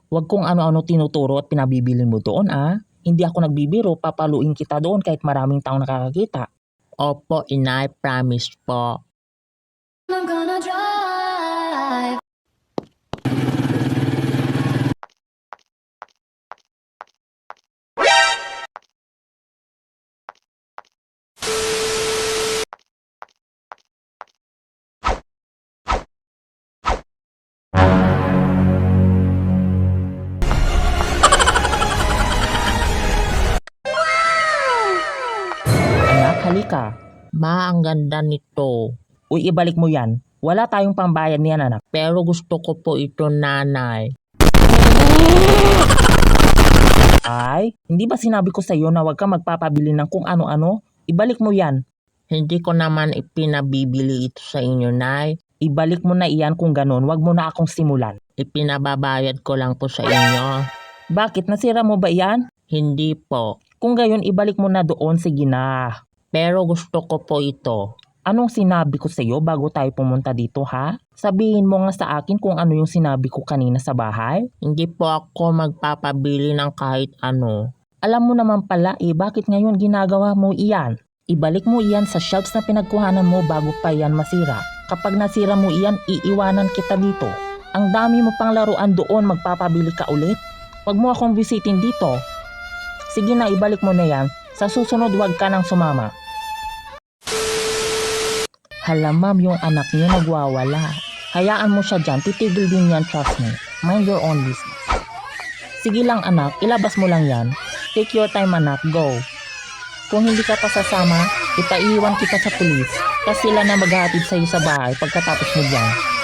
Huwag kung ano-ano tinuturo at pinabibili mo doon Hindi ako nagbibiro, papaluin kita doon kahit maraming taong nakakakita. Opo, inay, promise po. I'm gonna drive. Anak, halika. Ma, ang ganda nito. Uy, ibalik mo yan. Wala tayong pambayad niyan, anak. Pero gusto ko po ito, nanay. Ay, hindi ba sinabi ko sa iyo na huwag ka magpapabili ng kung ano-ano? Ibalik mo yan. Hindi ko naman ipinabibili ito sa inyo, nay. Ibalik mo na iyan kung ganon, huwag mo na akong simulan. Ipinababayad ko lang po sa inyo. Bakit? Nasira mo ba iyan? Hindi po. Kung gayon, ibalik mo na doon, sige na. Pero gusto ko po ito. Anong sinabi ko sa iyo bago tayo pumunta dito, ha? Sabihin mo nga sa akin kung ano yung sinabi ko kanina sa bahay. Hindi po ako magpapabili ng kahit ano. Alam mo naman pala bakit ngayon ginagawa mo iyan? Ibalik mo iyan sa shelves na pinagkuhanan mo bago pa iyan masira. Kapag nasira mo iyan, iiwanan kita dito. Ang dami mo pang laruan doon, magpapabili ka ulit. Huwag mo akong bisitin dito. Sige na, ibalik mo na yan. Sa susunod, huwag ka nang sumama. Hala ma'am, yung anak niyo nagwawala. Hayaan mo siya dyan, titigil din yan, trust me. Mind your own business. Sige lang anak, ilabas mo lang yan. Take your time anak, go. Kung hindi ka pa sasama, ipaiwan kita sa pulis. Kasi sila na maghahatid sa'yo sa bahay pagkatapos mo dyan.